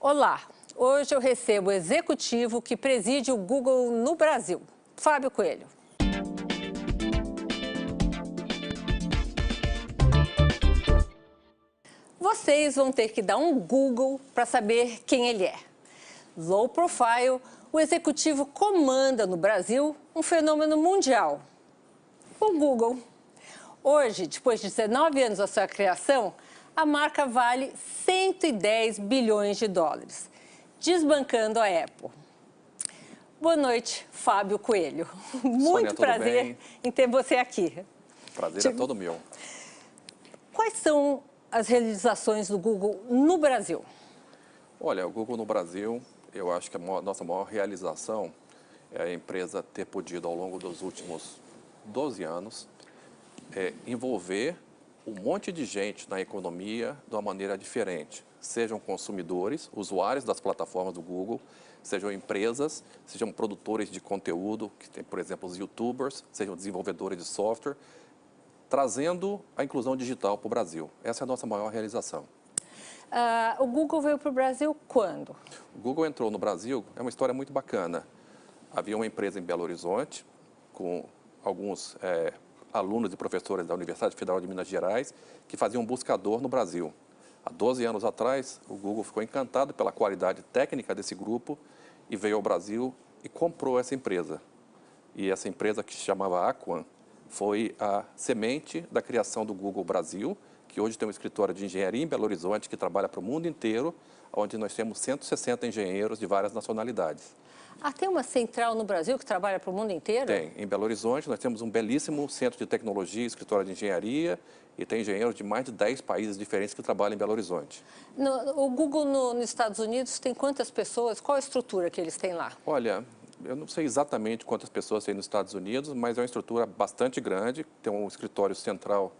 Olá, hoje eu recebo o executivo que preside o Google no Brasil, Fábio Coelho. Vocês vão ter que dar um Google para saber quem ele é. Low profile, o executivo comanda no Brasil um fenômeno mundial, o Google. Hoje, depois de 19 anos da sua criação, a marca vale 110 bilhões de dólares, desbancando a Apple. Boa noite, Fábio Coelho. Muito prazer em ter você aqui. Prazer é todo meu. Quais são as realizações do Google no Brasil? Olha, o Google no Brasil, eu acho que a nossa maior realização é a empresa ter podido, ao longo dos últimos 12 anos, envolver um monte de gente na economia de uma maneira diferente. Sejam consumidores, usuários das plataformas do Google, sejam empresas, sejam produtores de conteúdo, que tem, por exemplo, os YouTubers, sejam desenvolvedores de software, trazendo a inclusão digital para o Brasil. Essa é a nossa maior realização. O Google veio para o Brasil quando? O Google entrou no Brasil, é uma história muito bacana. Havia uma empresa em Belo Horizonte, com alguns alunos e professores da Universidade Federal de Minas Gerais, que faziam um buscador no Brasil. Há 12 anos atrás, o Google ficou encantado pela qualidade técnica desse grupo e veio ao Brasil e comprou essa empresa. E essa empresa, que se chamava Aquan, foi a semente da criação do Google Brasil, que hoje tem um escritório de engenharia em Belo Horizonte, que trabalha para o mundo inteiro, onde nós temos 160 engenheiros de várias nacionalidades. Tem uma central no Brasil que trabalha para o mundo inteiro? Tem. Em Belo Horizonte, nós temos um belíssimo centro de tecnologia, escritório de engenharia, e tem engenheiros de mais de 10 países diferentes que trabalham em Belo Horizonte. O Google nos Estados Unidos tem quantas pessoas? Qual a estrutura que eles têm lá? Olha, eu não sei exatamente quantas pessoas tem nos Estados Unidos, mas é uma estrutura bastante grande. Tem um escritório central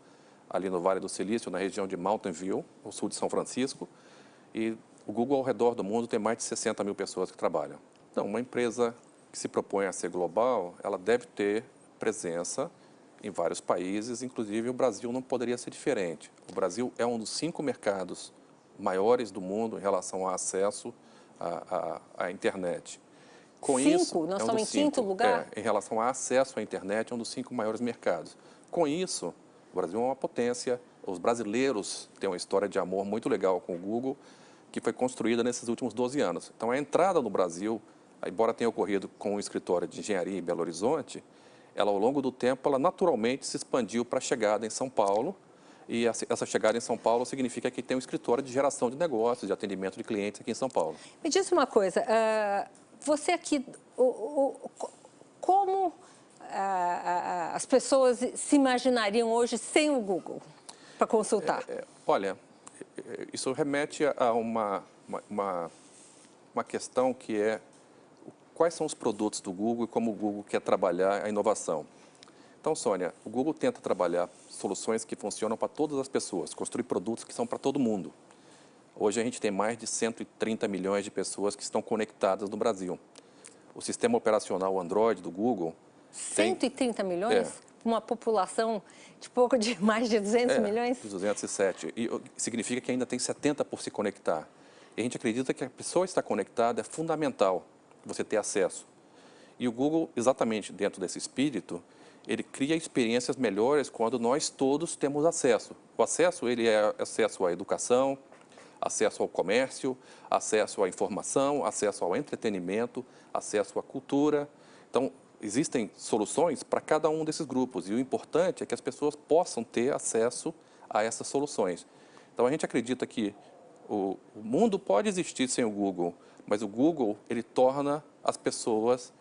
ali no Vale do Silício, na região de Mountain View, no sul de São Francisco. E o Google, ao redor do mundo, tem mais de 60 mil pessoas que trabalham. Então, uma empresa que se propõe a ser global, ela deve ter presença em vários países, inclusive o Brasil não poderia ser diferente. O Brasil é um dos 5 mercados maiores do mundo em relação ao acesso à internet. Com 5? Isso, nós estamos em 5º lugar? Em relação ao acesso à internet, é um dos 5 maiores mercados. Com isso, o Brasil é uma potência, os brasileiros têm uma história de amor muito legal com o Google, que foi construída nesses últimos 12 anos. Então, a entrada no Brasil, embora tenha ocorrido com o escritório de engenharia em Belo Horizonte, ela, ao longo do tempo, ela naturalmente se expandiu para a chegada em São Paulo, e essa chegada em São Paulo significa que tem um escritório de geração de negócios, de atendimento de clientes aqui em São Paulo. Me diz uma coisa, você aqui, como as pessoas se imaginariam hoje sem o Google para consultar? Olha, isso remete a uma questão que é quais são os produtos do Google e como o Google quer trabalhar a inovação. Então, Sônia, o Google tenta trabalhar soluções que funcionam para todas as pessoas, construir produtos que são para todo mundo. Hoje a gente tem mais de 130 milhões de pessoas que estão conectadas no Brasil. O sistema operacional Android do Google... 130 milhões? Uma população de pouco de mais de 200 milhões? 207. E significa que ainda tem 70 por se conectar. E a gente acredita que a pessoa estar conectada é fundamental você ter acesso. E o Google, exatamente dentro desse espírito, ele cria experiências melhores quando nós todos temos acesso. O acesso, ele é acesso à educação, acesso ao comércio, acesso à informação, acesso ao entretenimento, acesso à cultura. Então, existem soluções para cada um desses grupos e o importante é que as pessoas possam ter acesso a essas soluções. Então, a gente acredita que o mundo pode existir sem o Google, mas o Google, ele torna as pessoas,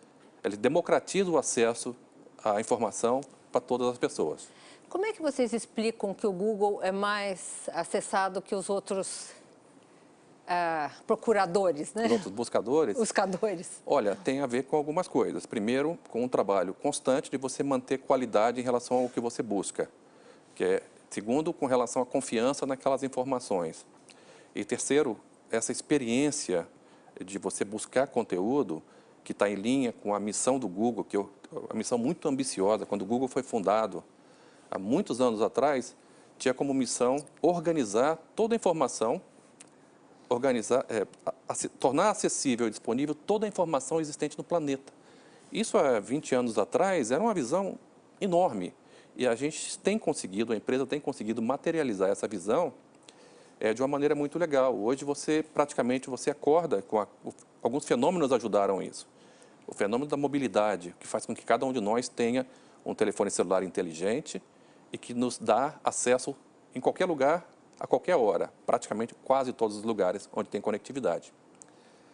ele democratiza o acesso à informação para todas as pessoas. Como é que vocês explicam que o Google é mais acessado que os outros procuradores, né? Os outros buscadores? Buscadores. Olha, tem a ver com algumas coisas. Primeiro, com um trabalho constante de você manter qualidade em relação ao que você busca. Segundo, com relação à confiança naquelas informações. E terceiro, essa experiência de você buscar conteúdo que está em linha com a missão do Google, que é uma missão muito ambiciosa. Quando o Google foi fundado, há muitos anos atrás, tinha como missão organizar toda a informação organizar, tornar acessível e disponível toda a informação existente no planeta. Isso há 20 anos atrás era uma visão enorme e a gente tem conseguido, a empresa tem conseguido materializar essa visão de uma maneira muito legal. Hoje praticamente você acorda com alguns fenômenos ajudaram isso. O fenômeno da mobilidade, que faz com que cada um de nós tenha um telefone celular inteligente e que nos dá acesso em qualquer lugar, a qualquer hora, praticamente quase todos os lugares onde tem conectividade.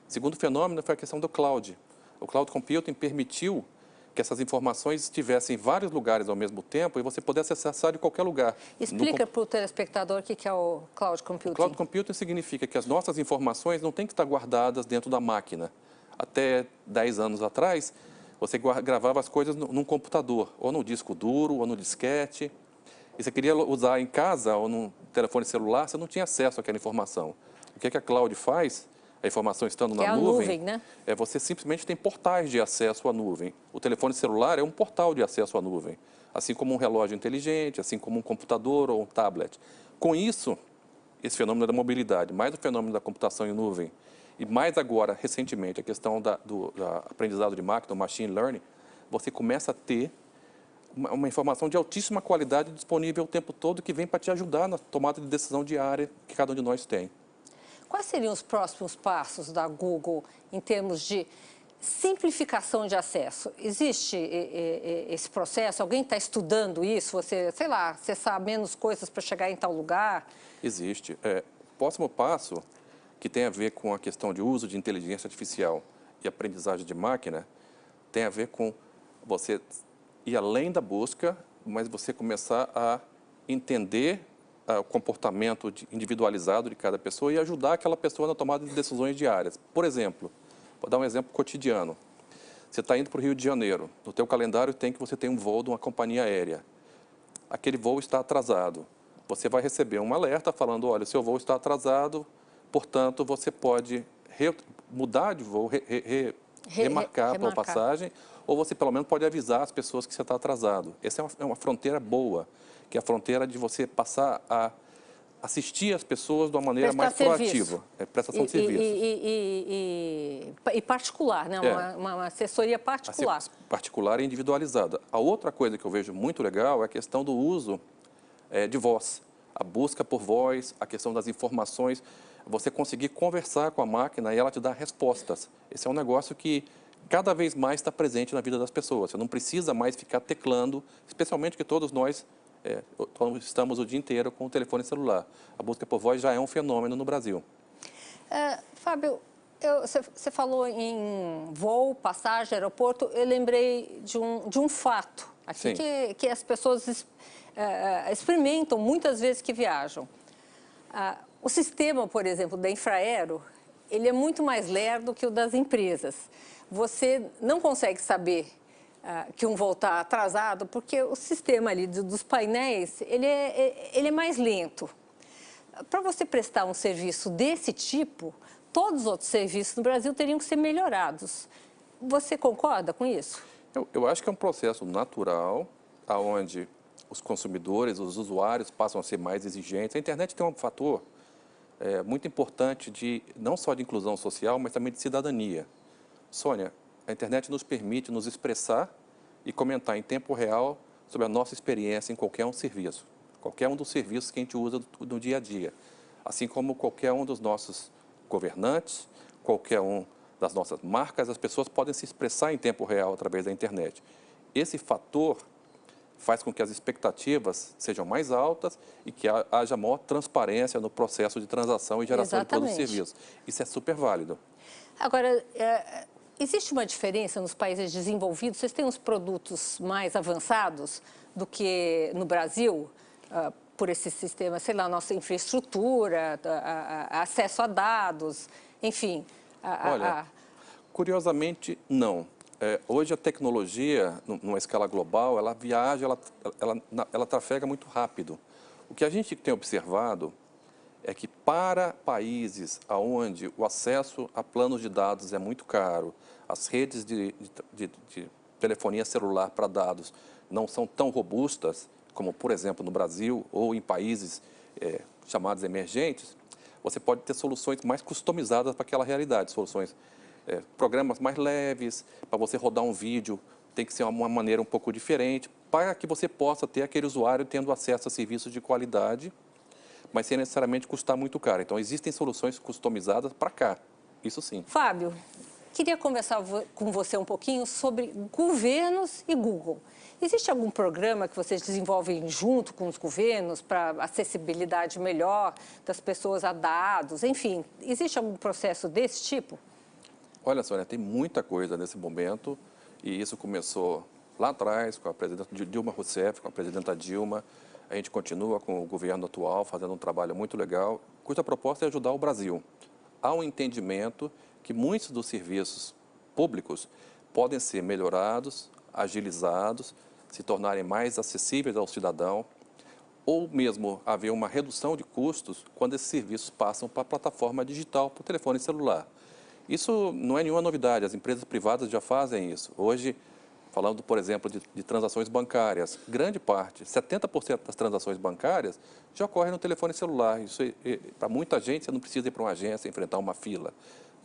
O segundo fenômeno foi a questão do cloud. O cloud computing permitiu que essas informações estivessem em vários lugares ao mesmo tempo e você pudesse acessar de qualquer lugar. Explica para o telespectador o que é o cloud computing. O cloud computing significa que as nossas informações não têm que estar guardadas dentro da máquina. Até 10 anos atrás, você gravava as coisas num computador, ou no disco duro, ou no disquete. E você queria usar em casa ou no telefone celular, você não tinha acesso àquela informação. O que a cloud faz, a informação estando na nuvem, né? Você simplesmente tem portais de acesso à nuvem. O telefone celular é um portal de acesso à nuvem, assim como um relógio inteligente, assim como um computador ou um tablet. Com isso, esse fenômeno da mobilidade, mais o fenômeno da computação em nuvem, e mais agora, recentemente, a questão do aprendizado de máquina, o machine learning, você começa a ter uma informação de altíssima qualidade disponível o tempo todo que vem para te ajudar na tomada de decisão diária que cada um de nós tem. Quais seriam os próximos passos da Google em termos de simplificação de acesso? Existe esse processo? Alguém está estudando isso? Você, sei lá, acessar menos coisas para chegar em tal lugar? Existe. O próximo passo, que tem a ver com a questão de uso de inteligência artificial e aprendizagem de máquina, tem a ver com você ir além da busca, mas você começar a entender o comportamento individualizado de cada pessoa e ajudar aquela pessoa na tomada de decisões diárias. Por exemplo, vou dar um exemplo cotidiano. Você está indo para o Rio de Janeiro, no teu calendário tem que você tem um voo de uma companhia aérea. Aquele voo está atrasado. Você vai receber um alerta falando, olha, o seu voo está atrasado, portanto, você pode mudar de voo, remarcar a passagem, ou você pelo menos pode avisar as pessoas que você está atrasado. Essa é uma fronteira boa, que é a fronteira de você passar a assistir as pessoas de uma maneira mais proativa. Prestação de serviço. E particular, né? Uma assessoria particular. Particular e individualizada. A outra coisa que eu vejo muito legal é a questão do uso de voz. A busca por voz, a questão das informações, você conseguir conversar com a máquina e ela te dar respostas. Esse é um negócio que cada vez mais está presente na vida das pessoas. Você não precisa mais ficar teclando, especialmente que todos nós estamos o dia inteiro com o telefone celular. A busca por voz já é um fenômeno no Brasil. Fábio, você falou em voo, passagem, aeroporto. Eu lembrei de um fato aqui que as pessoas experimentam muitas vezes que viajam. O sistema, por exemplo, da Infraero, ele é muito mais lerdo que o das empresas. Você não consegue saber que um voo está atrasado, porque o sistema ali dos painéis, ele é mais lento. Para você prestar um serviço desse tipo, todos os outros serviços no Brasil teriam que ser melhorados. Você concorda com isso? Eu acho que é um processo natural, onde os consumidores, os usuários passam a ser mais exigentes. A internet tem um fator muito importante não só de inclusão social, mas também de cidadania. Sônia, a internet nos permite nos expressar e comentar em tempo real sobre a nossa experiência em qualquer um serviço, qualquer um dos serviços que a gente usa no dia a dia, assim como qualquer um dos nossos governantes, qualquer um das nossas marcas, as pessoas podem se expressar em tempo real através da internet. Esse fator faz com que as expectativas sejam mais altas e que haja maior transparência no processo de transação e geração de todos os serviços. Isso é super válido. Agora, existe uma diferença nos países desenvolvidos? Vocês têm uns produtos mais avançados do que no Brasil, por esse sistema, sei lá, nossa infraestrutura, acesso a dados, enfim? Olha, curiosamente, não. Hoje a tecnologia, numa escala global, ela viaja, ela trafega muito rápido. O que a gente tem observado é que para países onde o acesso a planos de dados é muito caro, as redes de telefonia celular para dados não são tão robustas, como, por exemplo, no Brasil ou em países chamados emergentes, você pode ter soluções mais customizadas para aquela realidade, soluções, programas mais leves, para você rodar um vídeo, tem que ser uma maneira um pouco diferente, para que você possa ter aquele usuário tendo acesso a serviços de qualidade, mas sem necessariamente custar muito caro. Então, existem soluções customizadas para cá, isso sim. Fábio, queria conversar com você um pouquinho sobre governos e Google. Existe algum programa que vocês desenvolvem junto com os governos para acessibilidade melhor das pessoas a dados? Enfim, existe algum processo desse tipo? Olha, Sônia, tem muita coisa nesse momento e isso começou lá atrás com a presidenta Dilma Rousseff, com a presidenta Dilma. A gente continua com o governo atual fazendo um trabalho muito legal, cuja proposta é ajudar o Brasil. Há um entendimento que muitos dos serviços públicos podem ser melhorados, agilizados, se tornarem mais acessíveis ao cidadão, ou mesmo haver uma redução de custos quando esses serviços passam para a plataforma digital, para o telefone celular. Isso não é nenhuma novidade, as empresas privadas já fazem isso. Hoje, falando, por exemplo, de transações bancárias, grande parte, 70% das transações bancárias já ocorrem no telefone celular. Isso, para muita gente, você não precisa ir para uma agência, enfrentar uma fila.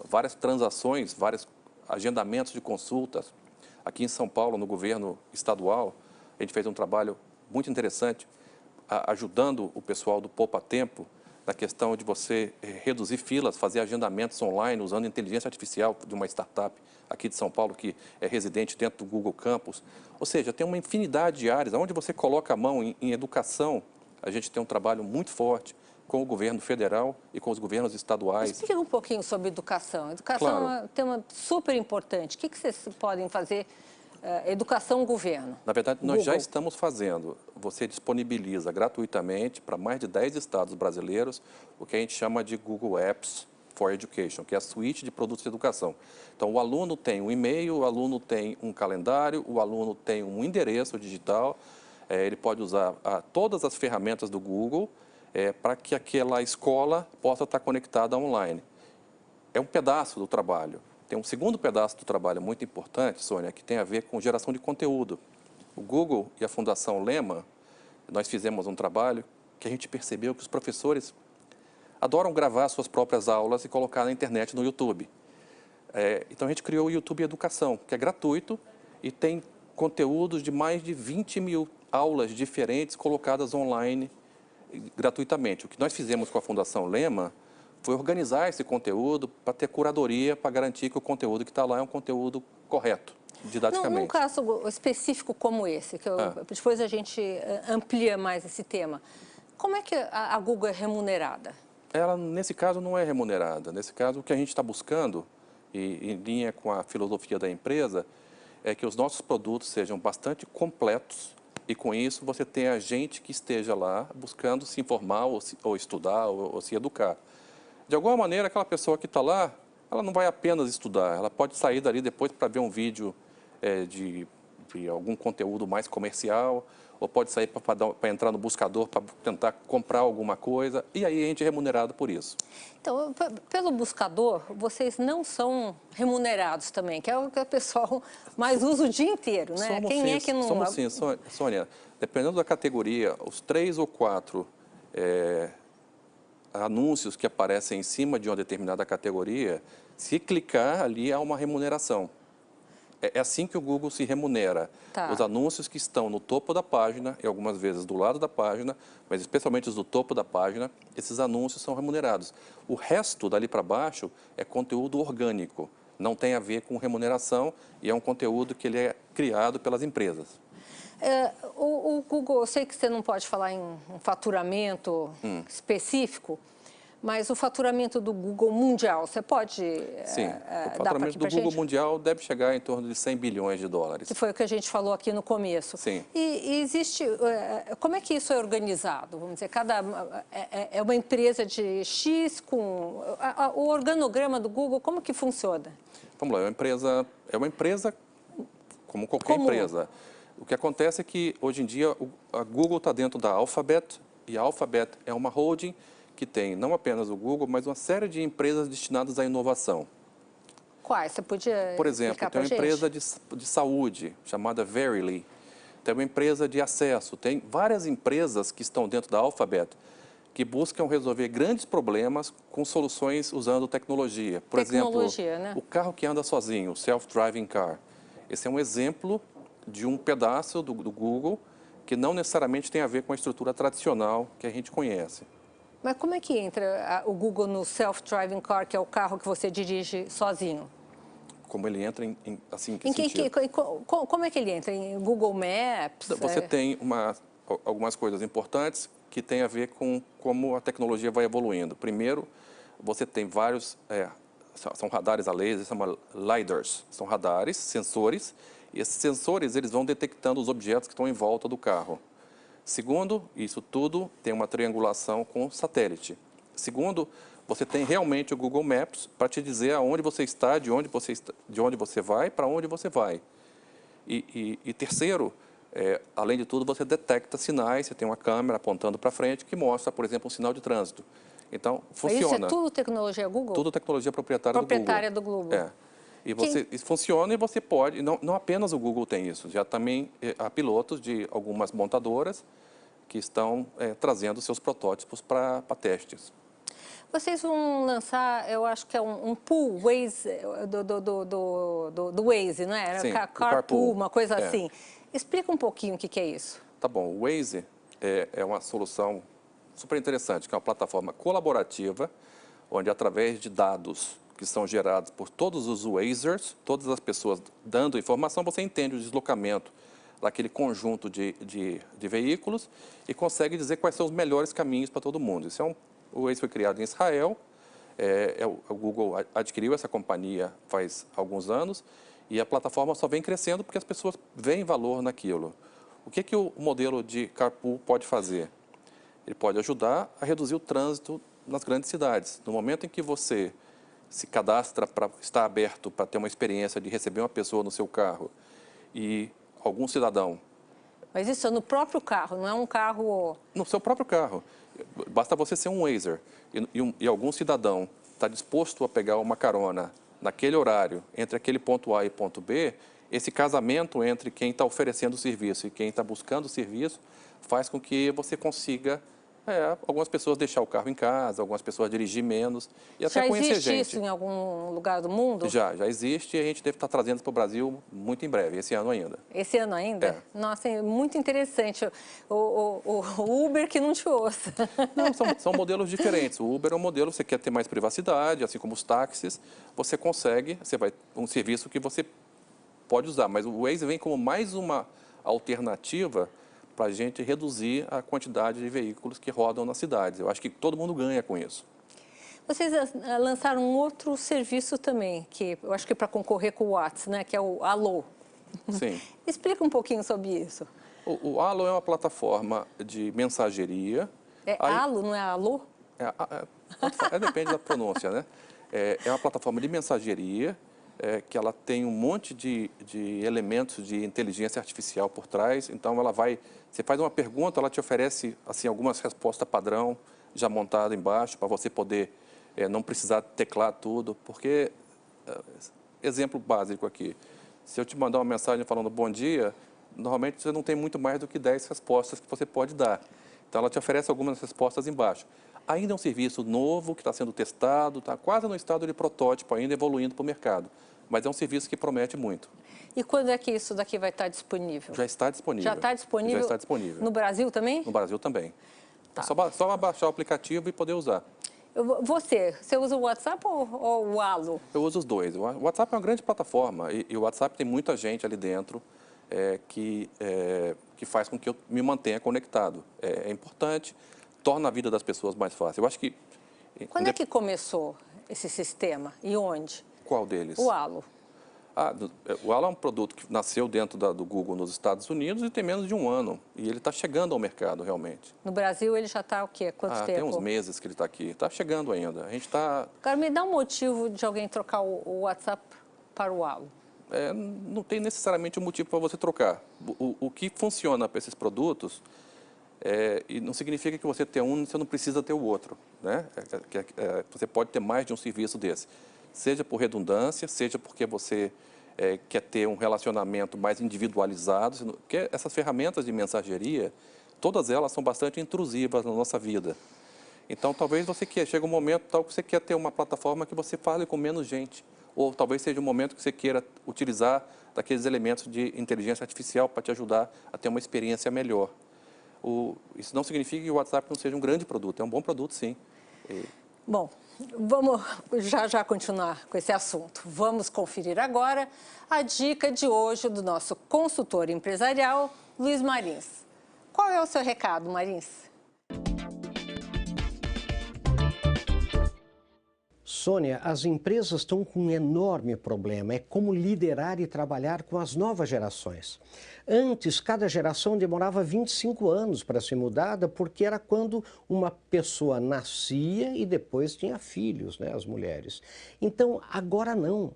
Várias transações, vários agendamentos de consultas. Aqui em São Paulo, no governo estadual, a gente fez um trabalho muito interessante, ajudando o pessoal do Poupa Tempo na questão de você reduzir filas, fazer agendamentos online usando inteligência artificial de uma startup aqui de São Paulo que é residente dentro do Google Campus. Ou seja, tem uma infinidade de áreas. Onde você coloca a mão em educação, a gente tem um trabalho muito forte com o governo federal e com os governos estaduais. Explica um pouquinho sobre educação. Educação Claro. é um tema super importante. O que vocês podem fazer? Educação, governo. Na verdade, nós Google. já estamos fazendo. Você disponibiliza gratuitamente para mais de 10 estados brasileiros o que a gente chama de Google Apps for Education, que é a suíte de produtos de educação. Então, o aluno tem um e-mail, o aluno tem um calendário, o aluno tem um endereço digital, ele pode usar todas as ferramentas do Google para que aquela escola possa estar conectada online. É um pedaço do trabalho. Tem um segundo pedaço do trabalho muito importante, Sônia, que tem a ver com geração de conteúdo. O Google e a Fundação Lema, nós fizemos um trabalho que a gente percebeu que os professores adoram gravar suas próprias aulas e colocar na internet, no YouTube. Então, a gente criou o YouTube Educação, que é gratuito e tem conteúdos de mais de 20 mil aulas diferentes colocadas online gratuitamente. O que nós fizemos com a Fundação Lema foi organizar esse conteúdo para ter curadoria, para garantir que o conteúdo que está lá é um conteúdo correto, didaticamente. Num caso específico como esse, que depois a gente amplia mais esse tema, como é que a Google é remunerada? Ela, nesse caso, não é remunerada. Nesse caso, o que a gente está buscando, e em linha com a filosofia da empresa, é que os nossos produtos sejam bastante completos e, com isso, você tenha gente que esteja lá buscando se informar ou estudar ou se educar. De alguma maneira, aquela pessoa que está lá, ela não vai apenas estudar, ela pode sair dali depois para ver um vídeo de algum conteúdo mais comercial, ou pode sair para entrar no buscador para tentar comprar alguma coisa, e aí a gente é remunerado por isso. Então, pelo buscador, vocês não são remunerados também, que é o que o pessoal mais usa o dia inteiro, né? Quem é que não... Somos sim, Sônia. Dependendo da categoria, os 3 ou 4 anúncios que aparecem em cima de uma determinada categoria, se clicar ali há uma remuneração. É assim que o Google se remunera. Tá. Os anúncios que estão no topo da página, e algumas vezes do lado da página, mas especialmente os do topo da página, esses anúncios são remunerados. O resto, dali para baixo, é conteúdo orgânico. Não tem a ver com remuneração e é um conteúdo que ele é criado pelas empresas. O Google, eu sei que você não pode falar em um faturamento específico, mas o faturamento do Google mundial, você pode Sim, o faturamento do Google mundial deve chegar em torno de 100 bilhões de dólares. Que foi o que a gente falou aqui no começo. Sim. E existe, como é que isso é organizado? Vamos dizer, é uma empresa de X com... O organograma do Google, como que funciona? Vamos lá, é uma empresa como qualquer empresa. O que acontece é que, hoje em dia, a Google está dentro da Alphabet, e a Alphabet é uma holding que tem não apenas o Google, mas uma série de empresas destinadas à inovação. Quais? Você podia Por exemplo, tem uma empresa de saúde chamada Verily, tem uma empresa de acesso, tem várias empresas que estão dentro da Alphabet que buscam resolver grandes problemas com soluções usando tecnologia. Por exemplo, né? o carro que anda sozinho, o self-driving car. Esse é um exemplo de um pedaço do Google que não necessariamente tem a ver com a estrutura tradicional que a gente conhece. Mas como é que entra o Google no self-driving car, que é o carro que você dirige sozinho? Como ele entra assim, que Em sentido? como é que ele entra? Em Google Maps? Você tem algumas coisas importantes que têm a ver com como a tecnologia vai evoluindo. Primeiro, você tem vários, são radares a laser, são LiDARs, são radares, sensores, e esses sensores eles vão detectando os objetos que estão em volta do carro. Segundo, isso tudo tem uma triangulação com satélite. Segundo, você tem realmente o Google Maps para te dizer aonde você está, de onde você vai, para onde você vai. E terceiro, além de tudo, você detecta sinais, você tem uma câmera apontando para frente que mostra, por exemplo, um sinal de trânsito. Então, funciona. Isso é tudo tecnologia Google? Tudo tecnologia proprietária do Google. É. E isso funciona e você pode, não apenas o Google tem isso, já também há pilotos de algumas montadoras que estão trazendo seus protótipos para testes. Vocês vão lançar, eu acho que é um pool Waze, do Waze, não é? Sim, Carpool, uma coisa assim. Explica um pouquinho o que é isso. Tá bom, o Waze é uma solução super interessante, que é uma plataforma colaborativa, onde através de dados que são gerados por todos os Wazers, todas as pessoas dando informação, você entende o deslocamento daquele conjunto de veículos e consegue dizer quais são os melhores caminhos para todo mundo. O Waze foi criado em Israel, o Google adquiriu essa companhia faz alguns anos e a plataforma só vem crescendo porque as pessoas veem valor naquilo. O que o modelo de carpool pode fazer? Ele pode ajudar a reduzir o trânsito nas grandes cidades. No momento em que você se cadastra para estar aberto, para ter uma experiência de receber uma pessoa no seu carro e algum cidadão... Mas isso é no próprio carro, não é um carro... No seu próprio carro. Basta você ser um Wazer e algum cidadão está disposto a pegar uma carona naquele horário, entre aquele ponto A e ponto B, esse casamento entre quem está oferecendo o serviço e quem está buscando o serviço faz com que você consiga... algumas pessoas deixar o carro em casa, algumas pessoas dirigir menos e até conhecer gente. Já existe isso em algum lugar do mundo? Já existe e a gente deve estar trazendo para o Brasil muito em breve, esse ano ainda. Esse ano ainda? Nossa, é muito interessante. O Uber que não te ouça. Não, são modelos diferentes. O Uber é um modelo, você quer ter mais privacidade, assim como os táxis, você consegue, um serviço que você pode usar, mas o Waze vem como mais uma alternativa para a gente reduzir a quantidade de veículos que rodam nas cidades. Eu acho que todo mundo ganha com isso. Vocês lançaram um outro serviço também, que eu acho que para concorrer com o WhatsApp, né, que é o Allo. Sim. Explica um pouquinho sobre isso. O Allo é uma plataforma de mensageria. Allo, não é Alô? Depende da pronúncia, né? É uma plataforma de mensageria que ela tem um monte de elementos de inteligência artificial por trás. Então, você faz uma pergunta, ela te oferece assim, algumas respostas padrão já montada embaixo para você poder não precisar teclar tudo. Porque, exemplo básico aqui, se eu te mandar uma mensagem falando bom dia, normalmente você não tem muito mais do que 10 respostas que você pode dar. Então, ela te oferece algumas respostas embaixo. Ainda é um serviço novo que está sendo testado, está quase no estado de protótipo, ainda evoluindo para o mercado. Mas é um serviço que promete muito. E quando é que isso daqui vai estar disponível? Já está disponível. Já está disponível? Já está disponível. No Brasil também? No Brasil também. Tá. É só baixar o aplicativo e poder usar. Você usa o WhatsApp ou o Allo? Eu uso os dois. O WhatsApp é uma grande plataforma e o WhatsApp tem muita gente ali dentro que faz com que eu me mantenha conectado. É importante, torna a vida das pessoas mais fácil. Eu acho que... Quando é que começou esse sistema e onde? Qual deles? O Allo. O Allo é um produto que nasceu dentro do Google nos Estados Unidos e tem menos de um ano. E ele está chegando ao mercado, realmente. No Brasil, ele já está o quê? Quanto tempo? Tem uns meses que ele está aqui. Está chegando ainda. A gente está... Agora, me dá um motivo de alguém trocar o WhatsApp para o Allo. Não tem necessariamente um motivo para você trocar. O que funciona para esses produtos... e não significa que você ter um, você não precisa ter o outro, né? Você pode ter mais de um serviço desse. Seja por redundância, seja porque você quer ter um relacionamento mais individualizado. Porque essas ferramentas de mensageria, todas elas são bastante intrusivas na nossa vida. Então, talvez você chega um momento tal que você quer ter uma plataforma que você fale com menos gente. Ou talvez seja um momento que você queira utilizar daqueles elementos de inteligência artificial para te ajudar a ter uma experiência melhor. Isso não significa que o WhatsApp não seja um grande produto, é um bom produto, sim. Bom, vamos já continuar com esse assunto. Vamos conferir agora a dica de hoje do nosso consultor empresarial, Luiz Marins. Qual é o seu recado, Marins? Sônia, as empresas estão com um enorme problema, é como liderar e trabalhar com as novas gerações. Antes, cada geração demorava 25 anos para ser mudada, porque era quando uma pessoa nascia e depois tinha filhos, né, as mulheres. Então, agora não.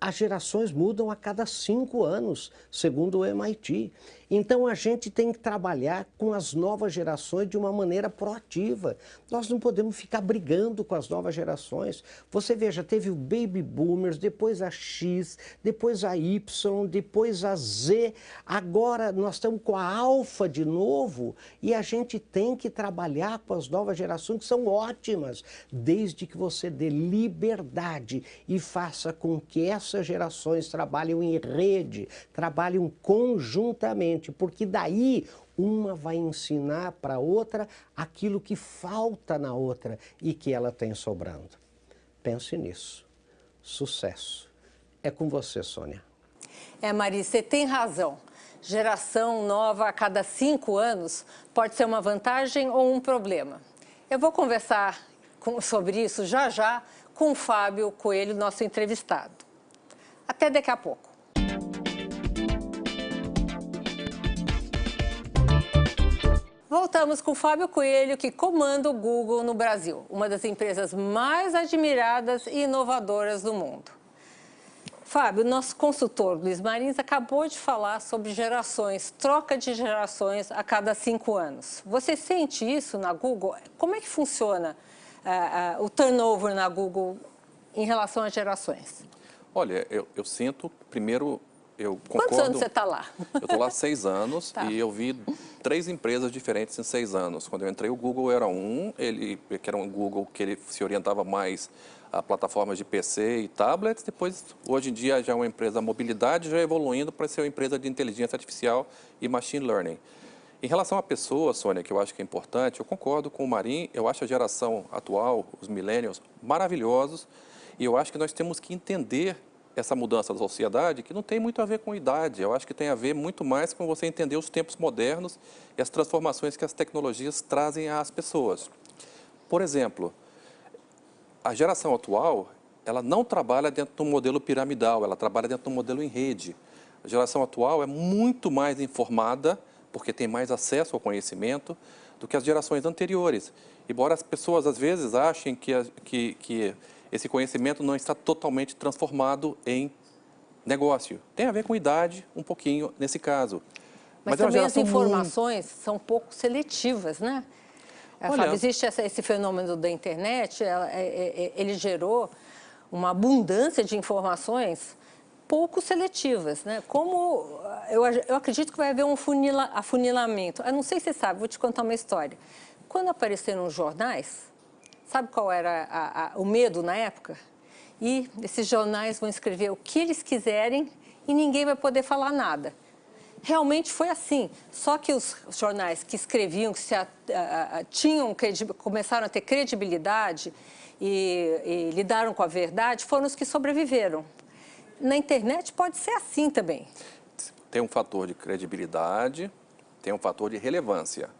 As gerações mudam a cada 5 anos, segundo o MIT. Então, a gente tem que trabalhar com as novas gerações de uma maneira proativa. Nós não podemos ficar brigando com as novas gerações. Você veja, teve o Baby Boomers, depois a X, depois a Y, depois a Z. Agora nós estamos com a Alfa de novo e a gente tem que trabalhar com as novas gerações que são ótimas, desde que você dê liberdade e faça com que essas gerações trabalhem em rede, trabalhem conjuntamente, porque daí uma vai ensinar para a outra aquilo que falta na outra e que ela tem sobrando. Pense nisso. Sucesso. É com você, Sônia. Maria, você tem razão. Geração nova a cada 5 anos pode ser uma vantagem ou um problema. Eu vou conversar sobre isso já com o Fábio Coelho, nosso entrevistado. Até daqui a pouco. Voltamos com o Fábio Coelho, que comanda o Google no Brasil, uma das empresas mais admiradas e inovadoras do mundo. Fábio, nosso consultor Luiz Marins acabou de falar sobre gerações, troca de gerações a cada 5 anos. Você sente isso na Google? Como é que funciona o turnover na Google em relação às gerações? Olha, eu sinto, primeiro, eu concordo... Quantos anos você está lá? Eu estou lá há 6 anos Tá. E eu vi 3 empresas diferentes em 6 anos. Quando eu entrei, o Google era que era um Google que ele se orientava mais a plataformas de PC e tablets. Depois, hoje em dia, já é uma empresa mobilidade, já evoluindo para ser uma empresa de inteligência artificial e machine learning. Em relação à pessoa, Sônia, que eu acho que é importante, eu concordo com o Marim, eu acho a geração atual, os millennials, maravilhosos, e eu acho que nós temos que entender essa mudança da sociedade, que não tem muito a ver com idade, eu acho que tem a ver muito mais com você entender os tempos modernos e as transformações que as tecnologias trazem às pessoas. Por exemplo, a geração atual, ela não trabalha dentro de um modelo piramidal, ela trabalha dentro de um modelo em rede. A geração atual é muito mais informada, porque tem mais acesso ao conhecimento, do que as gerações anteriores. Embora as pessoas, às vezes, achem que esse conhecimento não está totalmente transformado em negócio. Tem a ver com idade, um pouquinho, nesse caso. Mas também as informações são pouco seletivas, né? Fábio, existe esse fenômeno da internet, ele gerou uma abundância de informações pouco seletivas, né? Como eu acredito que vai haver um afunilamento. Eu não sei se você sabe, vou te contar uma história. Quando apareceram os jornais, sabe qual era o medo na época? E esses jornais vão escrever o que eles quiserem e ninguém vai poder falar nada. Realmente foi assim, só que os jornais que escreviam, que começaram a ter credibilidade e lidaram com a verdade, foram os que sobreviveram. Na internet pode ser assim também. Tem um fator de credibilidade, tem um fator de relevância.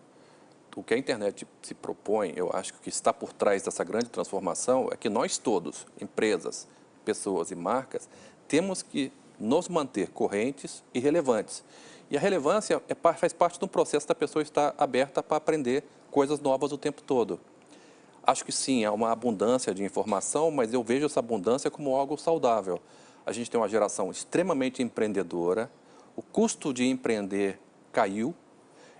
O que a internet se propõe, eu acho que o que está por trás dessa grande transformação é que nós todos, empresas, pessoas e marcas, temos que nos manter correntes e relevantes. E a relevância faz parte do processo da pessoa estar aberta para aprender coisas novas o tempo todo. Acho que sim, há uma abundância de informação, mas eu vejo essa abundância como algo saudável. A gente tem uma geração extremamente empreendedora, o custo de empreender caiu.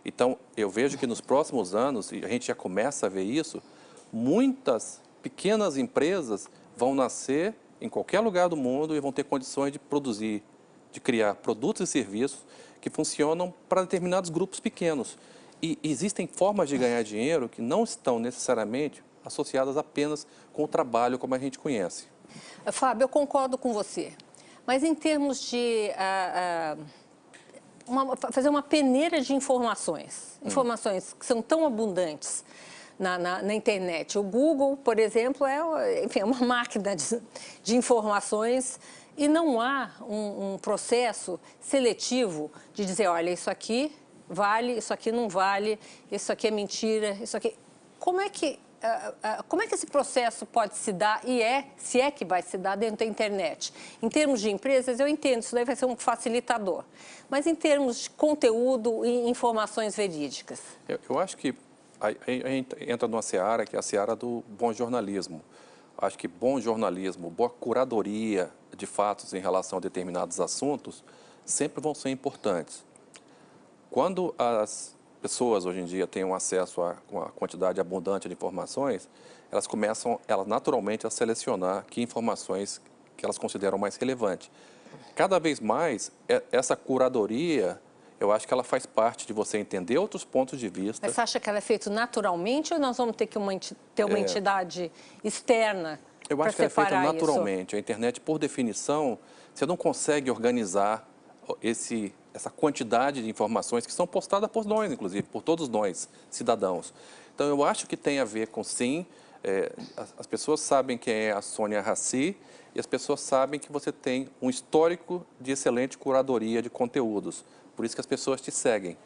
Então, eu vejo que nos próximos anos, e a gente já começa a ver isso, muitas pequenas empresas vão nascer em qualquer lugar do mundo e vão ter condições de produzir, de criar produtos e serviços que funcionam para determinados grupos pequenos. E existem formas de ganhar dinheiro que não estão necessariamente associadas apenas com o trabalho como a gente conhece. Fábio, eu concordo com você, mas em termos de fazer uma peneira de informações que são tão abundantes na internet. O Google, por exemplo, enfim, é uma máquina de informações e não há um processo seletivo de dizer, olha, isso aqui vale, isso aqui não vale, isso aqui é mentira, isso aqui... Como é que esse processo pode se dar se é que vai se dar dentro da internet? Em termos de empresas, eu entendo, isso daí vai ser um facilitador. Mas em termos de conteúdo e informações verídicas? Eu acho que a gente entra numa seara que é a seara do bom jornalismo. Acho que bom jornalismo, boa curadoria de fatos em relação a determinados assuntos sempre vão ser importantes. Quando as pessoas hoje em dia têm um acesso a uma quantidade abundante de informações, elas naturalmente a selecionar que informações que elas consideram mais relevantes. Cada vez mais, essa curadoria, eu acho que ela faz parte de você entender outros pontos de vista. Mas você acha que ela é feita naturalmente ou nós vamos ter que ter uma entidade externa para separar isso? Eu acho que ela é feita naturalmente. A internet, por definição, você não consegue organizar essa quantidade de informações que são postadas por nós, inclusive, por todos nós, cidadãos. Então, eu acho que tem a ver com, sim, as pessoas sabem quem é a Sônia Rassi e as pessoas sabem que você tem um histórico de excelente curadoria de conteúdos. Por isso que as pessoas te seguem.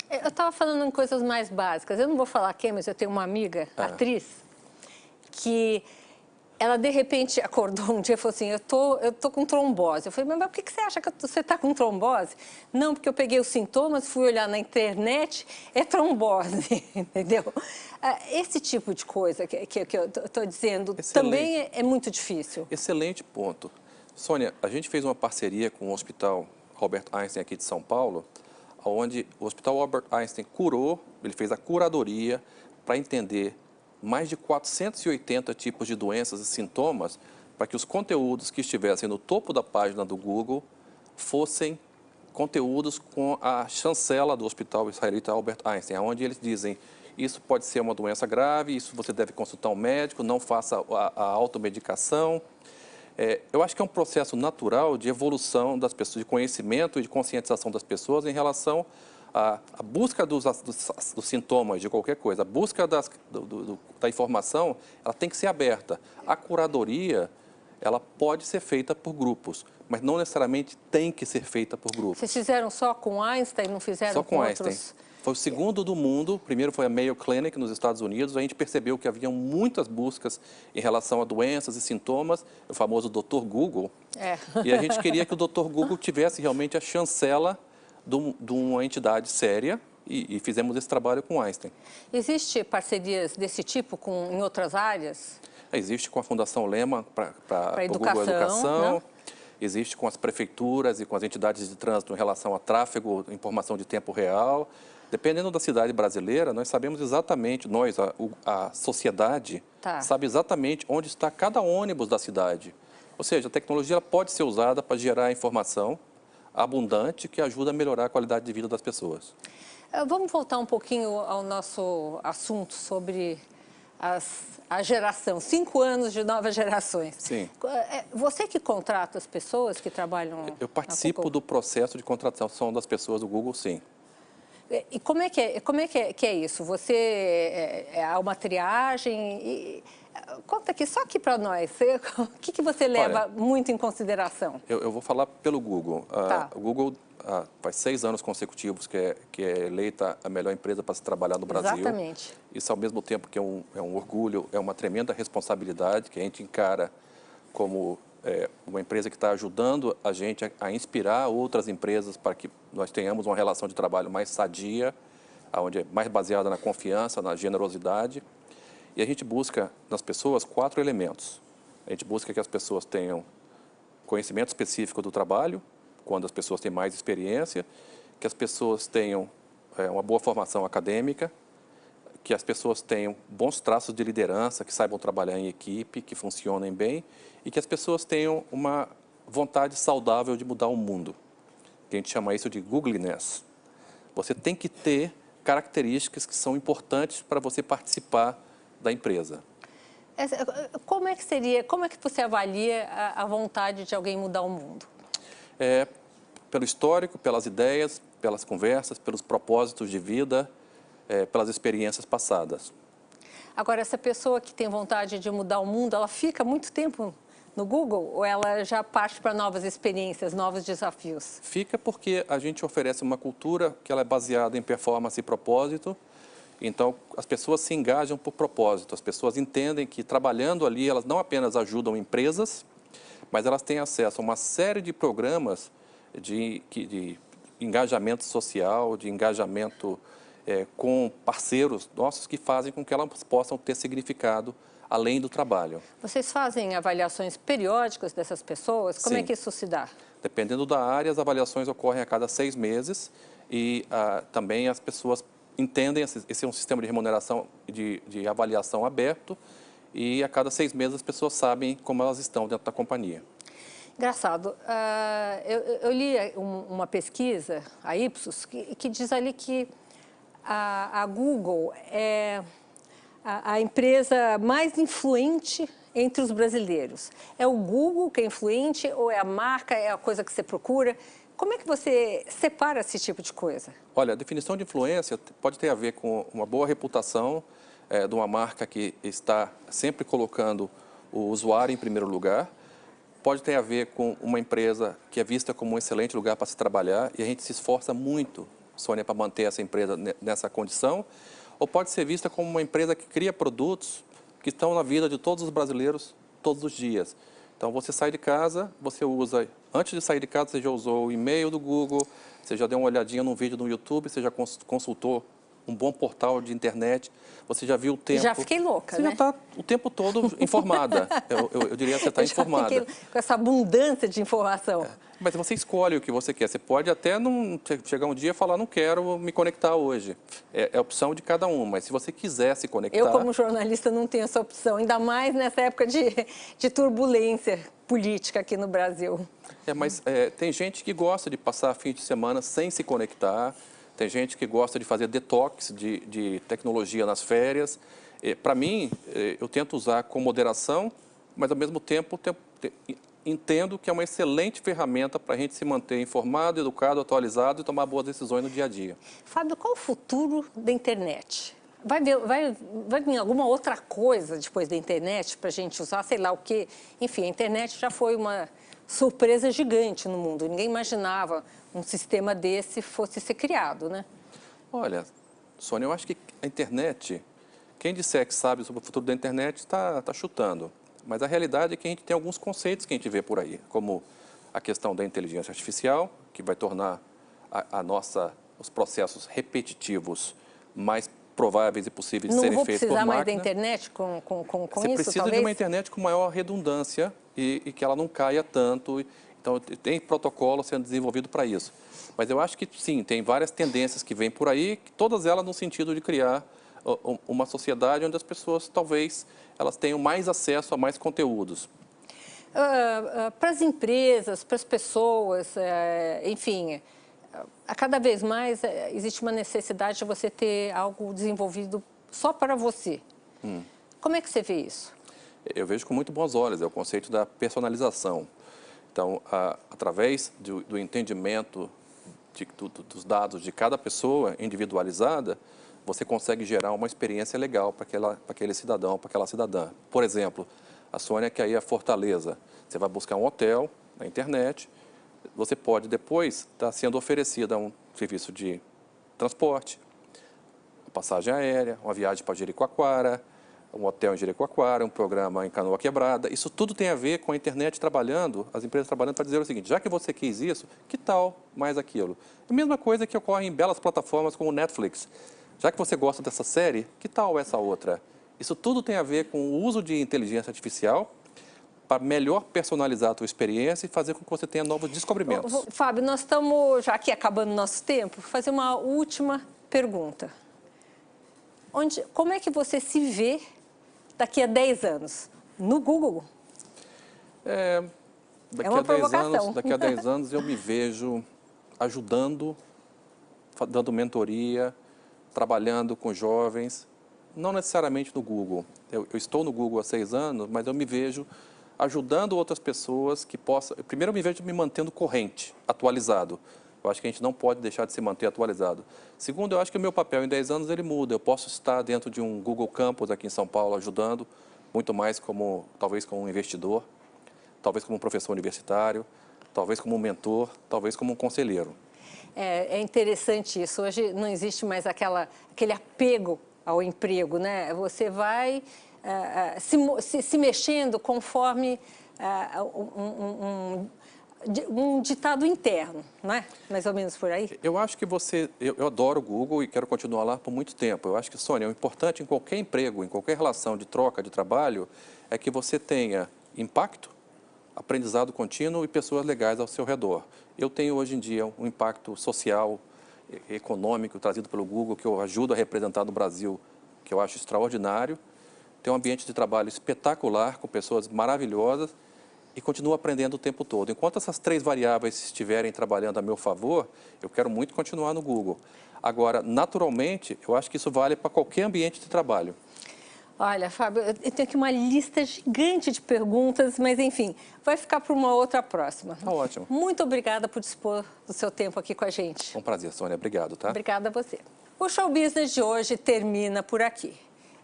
Eu estava falando em coisas mais básicas. Eu não vou falar quem, mas eu tenho uma amiga, atriz, que ela, de repente, acordou um dia e falou assim, eu tô com trombose. Eu falei, mas por que você acha que você está com trombose? Não, porque eu peguei os sintomas, fui olhar na internet, é trombose, entendeu? Esse tipo de coisa que eu estou dizendo também é muito difícil. Excelente ponto. Sônia, a gente fez uma parceria com o Hospital Albert Einstein aqui de São Paulo, onde o Hospital Albert Einstein ele fez a curadoria para entender mais de 480 tipos de doenças e sintomas para que os conteúdos que estivessem no topo da página do Google fossem conteúdos com a chancela do Hospital Israelita Albert Einstein, onde eles dizem isso pode ser uma doença grave, isso você deve consultar um médico, não faça a automedicação. Eu acho que é um processo natural de evolução das pessoas, de conhecimento e de conscientização das pessoas em relação à busca dos sintomas de qualquer coisa, a busca da informação, ela tem que ser aberta. A curadoria, ela pode ser feita por grupos, mas não necessariamente tem que ser feita por grupos. Vocês fizeram só com Einstein, não fizeram só com outros? Einstein. Foi o segundo do mundo, primeiro foi a Mayo Clinic nos Estados Unidos, a gente percebeu que havia muitas buscas em relação a doenças e sintomas, o famoso Dr. Google, e a gente queria que o Dr. Google tivesse realmente a chancela de uma entidade séria e fizemos esse trabalho com Einstein. Existe parcerias desse tipo em outras áreas? Existe com a Fundação Lehman para o Educação, Google Educação, né? Existe com as prefeituras e com as entidades de trânsito em relação a tráfego, informação de tempo real. Dependendo da cidade brasileira, nós sabemos exatamente, a sociedade, sabe exatamente onde está cada ônibus da cidade. Ou seja, a tecnologia ela pode ser usada para gerar informação abundante que ajuda a melhorar a qualidade de vida das pessoas. Vamos voltar um pouquinho ao nosso assunto sobre a geração, 5 anos de novas gerações. Sim. Você que contrata as pessoas que trabalham Eu participo do processo de contratação das pessoas do Google, sim. E como é que é isso? Você há uma triagem? Conta aqui, só aqui para nós, o que você leva muito em consideração? Eu vou falar pelo Google. O Google faz 6 anos consecutivos que é eleita a melhor empresa para se trabalhar no Brasil. Exatamente. Isso, ao mesmo tempo que é um orgulho, é uma tremenda responsabilidade que a gente encara como uma empresa que está ajudando a gente a inspirar outras empresas para que nós tenhamos uma relação de trabalho mais sadia, onde é mais baseada na confiança, na generosidade. E a gente busca nas pessoas 4 elementos. A gente busca que as pessoas tenham conhecimento específico do trabalho, quando as pessoas têm mais experiência, que as pessoas tenham uma boa formação acadêmica, que as pessoas tenham bons traços de liderança, que saibam trabalhar em equipe, que funcionem bem, e que as pessoas tenham uma vontade saudável de mudar o mundo. Que a gente chama isso de Googliness. Você tem que ter características que são importantes para você participar da empresa. Como é que você avalia a vontade de alguém mudar o mundo? Pelo histórico, pelas ideias, pelas conversas, pelos propósitos de vida, pelas experiências passadas. Agora, essa pessoa que tem vontade de mudar o mundo, ela fica muito tempo no Google ou ela já parte para novas experiências, novos desafios? Fica porque a gente oferece uma cultura que ela é baseada em performance e propósito. Então, as pessoas se engajam por propósito. As pessoas entendem que trabalhando ali, elas não apenas ajudam empresas, mas elas têm acesso a uma série de programas de engajamento social, de engajamento com parceiros nossos que fazem com que elas possam ter significado além do trabalho. Vocês fazem avaliações periódicas dessas pessoas? Como é Sim. que isso se dá? Dependendo da área, as avaliações ocorrem a cada 6 meses e também as pessoas entendem, esse é um sistema de remuneração, de avaliação aberto e a cada 6 meses as pessoas sabem como elas estão dentro da companhia. Engraçado. Eu li uma pesquisa, a Ipsos, que diz ali que a Google é a empresa mais influente entre os brasileiros. É o Google que é influente ou é a marca, é a coisa que você procura? Como é que você separa esse tipo de coisa? Olha, a definição de influência pode ter a ver com uma boa reputação de uma marca que está sempre colocando o usuário em primeiro lugar. Pode ter a ver com uma empresa que é vista como um excelente lugar para se trabalhar e a gente se esforça muito, Sônia, para manter essa empresa nessa condição. Ou pode ser vista como uma empresa que cria produtos que estão na vida de todos os brasileiros todos os dias. Então, você sai de casa, você usa, antes de sair de casa, você já usou o e-mail do Google, você já deu uma olhadinha num vídeo no YouTube, você já consultou um bom portal de internet, você já viu o tempo... Já fiquei louca, Você já está o tempo todo informada. Eu diria que você está informada. Fiquei com essa abundância de informação. Mas você escolhe o que você quer. Você pode até não chegar um dia e falar, não quero me conectar hoje. É opção de cada um, mas se você quiser se conectar... Eu, como jornalista, não tenho essa opção, ainda mais nessa época de turbulência política aqui no Brasil. Mas tem gente que gosta de passar fim de semana sem se conectar, tem gente que gosta de fazer detox de tecnologia nas férias. Para mim, eu tento usar com moderação, mas ao mesmo tempo entendo que é uma excelente ferramenta para a gente se manter informado, educado, atualizado e tomar boas decisões no dia a dia. Fábio, qual o futuro da internet? Vai vir alguma outra coisa depois da internet para a gente usar, sei lá o quê? Enfim, a internet já foi uma surpresa gigante no mundo. Ninguém imaginava um sistema desse fosse ser criado, né? Olha, Sônia, eu acho que a internet, quem disser que sabe sobre o futuro da internet está chutando. Mas a realidade é que a gente tem alguns conceitos que a gente vê por aí, como a questão da inteligência artificial, que vai tornar os processos repetitivos mais prováveis e possíveis de serem feitos por máquina. Não vou precisar mais da internet com Você isso, precisa talvez? de uma internet com maior redundância e que ela não caia tanto. Então, tem protocolo sendo desenvolvido para isso. Mas eu acho que, sim, tem várias tendências que vêm por aí, todas elas no sentido de criar uma sociedade onde as pessoas, talvez, elas tenham mais acesso a mais conteúdos. Para as empresas, para as pessoas, enfim, a cada vez mais existe uma necessidade de você ter algo desenvolvido só para você. Como é que você vê isso? Eu vejo com muito bons olhos, é o conceito da personalização. Então, através do entendimento dos dados de cada pessoa individualizada, você consegue gerar uma experiência legal para aquele cidadão, para aquela cidadã. Por exemplo, a Sônia quer ir a Fortaleza. Você vai buscar um hotel na internet, você pode depois estar sendo oferecida um serviço de transporte, passagem aérea, uma viagem para Jericoacoara, um hotel em Jericoacoara, um programa em Canoa Quebrada. Isso tudo tem a ver com a internet trabalhando, as empresas trabalhando para dizer o seguinte, já que você quis isso, que tal mais aquilo? A mesma coisa que ocorre em belas plataformas como o Netflix. Já que você gosta dessa série, que tal essa outra? Isso tudo tem a ver com o uso de inteligência artificial para melhor personalizar a tua experiência e fazer com que você tenha novos descobrimentos. Fábio, nós estamos já aqui acabando o nosso tempo. Vou fazer uma última pergunta. Como é que você se vê daqui a 10 anos? No Google? Daqui a 10 anos eu me vejo ajudando, dando mentoria, trabalhando com jovens Não necessariamente no Google. Eu estou no Google há 6 anos, mas eu me vejo ajudando outras pessoas que possam... Primeiro, eu me vejo me mantendo corrente, atualizado. Eu acho que a gente não pode deixar de se manter atualizado. Segundo, eu acho que o meu papel em 10 anos ele muda. Eu posso estar dentro de um Google Campus aqui em São Paulo ajudando, muito mais como, talvez como um investidor, talvez como um professor universitário, talvez como um mentor, talvez como um conselheiro. É interessante isso. Hoje não existe mais aquele apego ao emprego, né? Você vai se mexendo conforme um ditado interno, não é? Mais ou menos por aí? Eu acho que eu adoro o Google e quero continuar lá por muito tempo. Eu acho que, Sônia, o importante em qualquer emprego, em qualquer relação de troca de trabalho, é que você tenha impacto, aprendizado contínuo e pessoas legais ao seu redor. Eu tenho hoje em dia um impacto social, econômico trazido pelo Google, que eu ajudo a representar no Brasil, que eu acho extraordinário. Tenho um ambiente de trabalho espetacular, com pessoas maravilhosas e continuo aprendendo o tempo todo. Enquanto essas 3 variáveis estiverem trabalhando a meu favor, eu quero muito continuar no Google. Agora, naturalmente, eu acho que isso vale para qualquer ambiente de trabalho. Olha, Fábio, eu tenho aqui uma lista gigante de perguntas, mas enfim, vai ficar para uma outra próxima. Tá ótimo. Muito obrigada por dispor do seu tempo aqui com a gente. É um prazer, Sônia. Obrigado, tá? Obrigada a você. O Show Business de hoje termina por aqui.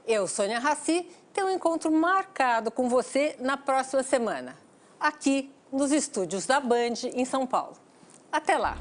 Eu, Sônia Raci, tenho um encontro marcado com você na próxima semana, aqui nos estúdios da Band, em São Paulo. Até lá!